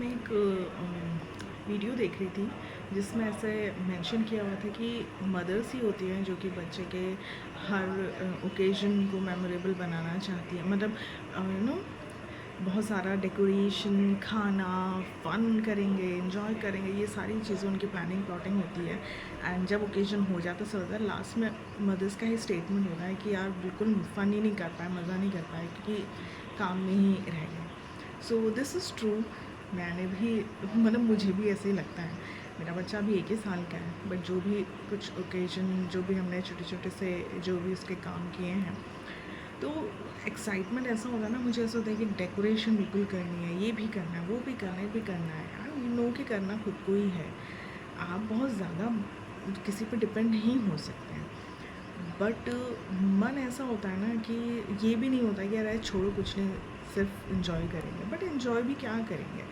मैं एक वीडियो देख रही थी जिसमें ऐसे मेंशन किया हुआ था कि मदर्स ही होती हैं जो कि बच्चे के हर ओकेजन को मेमोरेबल बनाना चाहती है। मतलब बहुत सारा डेकोरेशन, खाना, फ़न करेंगे, एंजॉय करेंगे, ये सारी चीज़ें उनकी प्लानिंग प्लॉटिंग होती है। एंड जब ओकेजन हो जाता है होता है लास्ट में मदर्स का ही स्टेटमेंट होता है कि यार बिल्कुल फ़न ही नहीं कर पाए, मज़ा नहीं कर पाए क्योंकि काम में ही रह गए। So this is true. मैंने भी मतलब मुझे भी ऐसे ही लगता है। मेरा बच्चा अभी 1 ही साल का है, बट जो भी कुछ ओकेजन, जो भी हमने छोटे छोटे से जो भी उसके काम किए हैं, तो एक्साइटमेंट ऐसा होता है ना, मुझे ऐसा होता है कि डेकोरेशन बिल्कुल करनी है, ये भी करना है, वो भी करना है, ये भी करना है। यार यू नो कि करना खुद को ही है। आप बहुत ज़्यादा किसी पे डिपेंड नहीं हो सकते हैं। बट मन ऐसा होता है ना कि ये भी नहीं होता कि यार छोड़ो कुछ नहीं, सिर्फ इंजॉय करेंगे। बट इंजॉय भी क्या करेंगे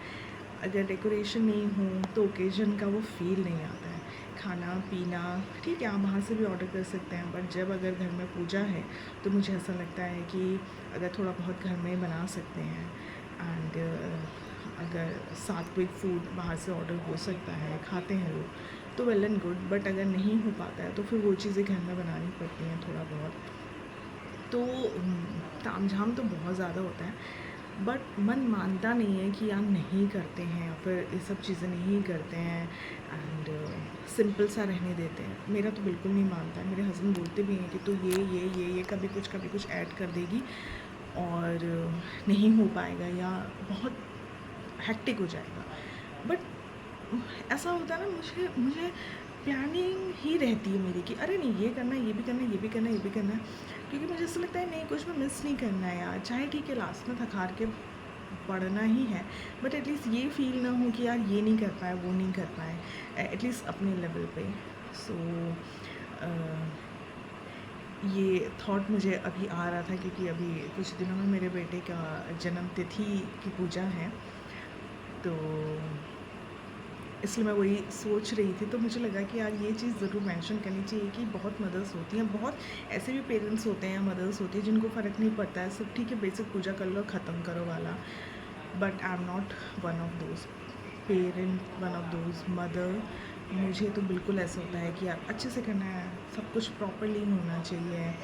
अगर डेकोरेशन नहीं हो, तो ओकेजन का वो फील नहीं आता है। खाना पीना ठीक है, आप बाहर से भी ऑर्डर कर सकते हैं, बट जब अगर घर में पूजा है तो मुझे ऐसा लगता है कि अगर थोड़ा बहुत घर में बना सकते हैं। एंड अगर सात्विक फूड बाहर से ऑर्डर हो सकता है, खाते हैं लोग, तो वेल एंड गुड। बट अगर नहीं हो पाता है तो फिर वो चीज़ें घर में बनानी पड़ती हैं थोड़ा बहुत। तो तामझाम तो बहुत ज़्यादा होता है, बट मन मानता नहीं है कि यार नहीं करते हैं या फिर ये सब चीज़ें नहीं करते हैं। एंड सिंपल सा रहने देते हैं। मेरा तो बिल्कुल नहीं मानता है। मेरे हस्बैंड बोलते भी हैं कि तू ये कभी कुछ ऐड कर देगी और नहीं हो पाएगा या बहुत हेक्टिक हो जाएगा। बट ऐसा होता है ना, मुझे मुझे प्लानिंग ही रहती है मेरी कि अरे नहीं ये करना है, ये भी करना है, ये भी करना है, ये भी करना है। क्योंकि मुझे ऐसा लगता है नहीं, कुछ भी मिस नहीं करना है यार। चाहे ठीक है लास्ट में थक हार के पढ़ना ही है, बट एटलीस्ट ये फील ना हो कि यार ये नहीं कर पाए, वो नहीं कर पाए, एटलीस्ट अपने लेवल पे। सो ये थॉट मुझे अभी आ रहा था क्योंकि अभी कुछ दिनों में मेरे बेटे का जन्म तिथि की पूजा है, तो इसलिए मैं वही सोच रही थी। तो मुझे लगा कि यार ये चीज़ ज़रूर मेंशन करनी चाहिए कि बहुत मदर्स होती हैं, बहुत ऐसे भी पेरेंट्स होते हैं, मदर्स होती हैं जिनको फ़र्क नहीं पड़ता है, सब ठीक है बेसिक पूजा कर लो ख़त्म करो वाला। But I am not one of those parent, one of those mother. मुझे तो बिल्कुल ऐसा होता है कि यार अच्छे से करना है, सब कुछ प्रॉपरली होना चाहिए।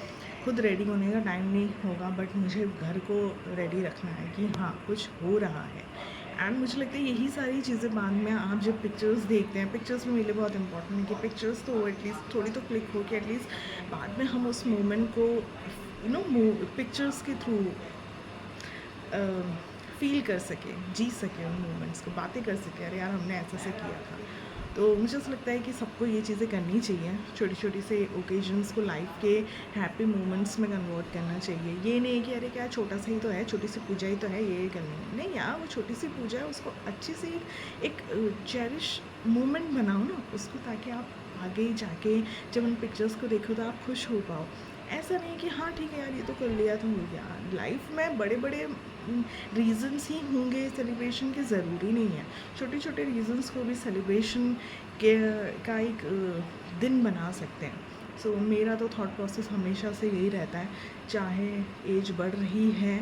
खुद रेडी होने का टाइम नहीं होगा, बट मुझे घर को रेडी रखना है कि हाँ कुछ हो रहा है। एंड मुझे लगता है यही सारी चीज़ें बाद में आप जब पिक्चर्स देखते हैं, पिक्चर्स में मेरे लिए बहुत इंपॉर्टेंट है कि पिक्चर्स तो एटलीस्ट थोड़ी तो क्लिक हो कि एटलीस्ट बाद में हम उस मोमेंट को पिक्चर्स के थ्रू फ़ील कर सकें, जी सकें, उन मोमेंट्स को बातें कर सकें, अरे यार हमने ऐसा से किया था। तो मुझे ऐसा लगता है कि सबको ये चीज़ें करनी चाहिए, छोटी छोटी से ओकेजन्स को लाइफ के हैप्पी मोमेंट्स में कन्वर्ट करना चाहिए। ये नहीं है कि अरे क्या छोटा सा ही तो है, छोटी सी पूजा ही तो है, ये करनी है। नहीं यार, वो छोटी सी पूजा है, उसको अच्छी सी एक चेरिश मोमेंट बनाओ ना उसको, ताकि आप आगे जाके जब उन पिक्चर्स को देखो तो आप खुश हो पाओ। ऐसा नहीं कि हाँ ठीक है यार ये तो कर लिया तो हो गया। लाइफ में बड़े बड़े रीज़न्स ही होंगे सेलिब्रेशन के, ज़रूरी नहीं है। छोटे छोटे रीज़न्स को भी सेलिब्रेशन के का एक दिन बना सकते हैं। सो मेरा तो थॉट प्रोसेस हमेशा से यही रहता है, चाहे एज बढ़ रही है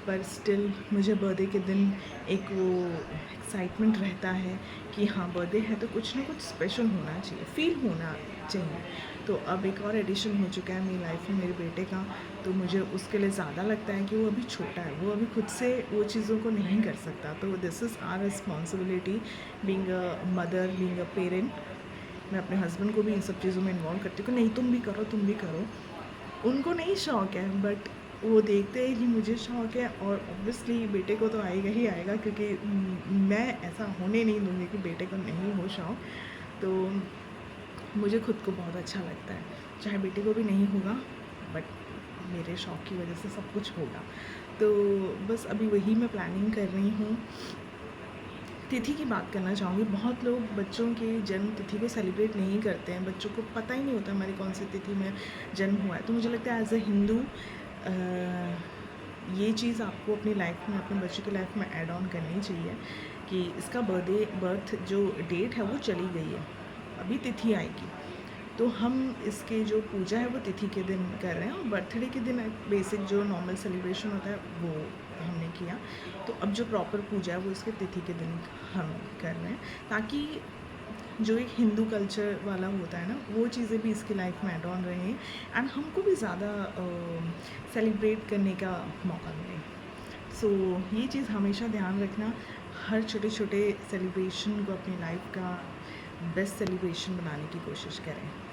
पर स्टिल मुझे बर्थडे के दिन एक वो एक्साइटमेंट रहता है कि हाँ बर्थडे है तो कुछ ना कुछ स्पेशल होना चाहिए, फ़ील होना चाहिए। तो अब एक और एडिशन हो चुका है मेरी लाइफ में मेरे बेटे का, तो मुझे उसके लिए ज़्यादा लगता है कि वो अभी छोटा है, वो अभी खुद से वो चीज़ों को नहीं कर सकता। तो this is our responsibility being a mother, being a parent. मैं अपने हस्बैंड को भी इन सब चीज़ों में इन्वॉल्व करती हूँ कि नहीं तुम भी करो, तुम भी करो। उनको नहीं शौक़ है, बट वो देखते हैं कि मुझे शौक़ है, और ऑब्वियसली बेटे को तो आएगा ही आएगा, क्योंकि मैं ऐसा होने नहीं दूँगी कि बेटे को नहीं हो शौक़। तो मुझे खुद को बहुत अच्छा लगता है, चाहे बेटे को भी नहीं होगा, बट मेरे शौक़ की वजह से सब कुछ होगा। तो बस अभी वही मैं प्लानिंग कर रही हूँ। तिथि की बात करना चाहूँगी। बहुत लोग बच्चों की जन्म तिथि को सेलिब्रेट नहीं करते हैं, बच्चों को पता ही नहीं होता हमारी कौन सी तिथि में जन्म हुआ है। तो मुझे लगता है एज़ अ हिंदू ये चीज़ आपको अपनी लाइफ में, अपने बच्चे की लाइफ में ऐड ऑन करनी चाहिए कि इसका बर्थ जो डेट है वो चली गई है, अभी तिथि आएगी। तो हम इसके जो पूजा है वो तिथि के दिन कर रहे हैं, और बर्थडे के दिन बेसिक जो नॉर्मल सेलिब्रेशन होता है वो हमने किया। तो अब जो प्रॉपर पूजा है वो इसके तिथि के दिन हम कर रहे हैं, ताकि जो एक हिंदू कल्चर वाला होता है ना, वो चीज़ें भी इसकी लाइफ में ऐड ऑन रहें एंड हमको भी ज़्यादा सेलिब्रेट करने का मौका मिले। सो ये चीज़ हमेशा ध्यान रखना, हर छोटे छोटे सेलिब्रेशन को अपनी लाइफ का बेस्ट सेलिब्रेशन बनाने की कोशिश करें।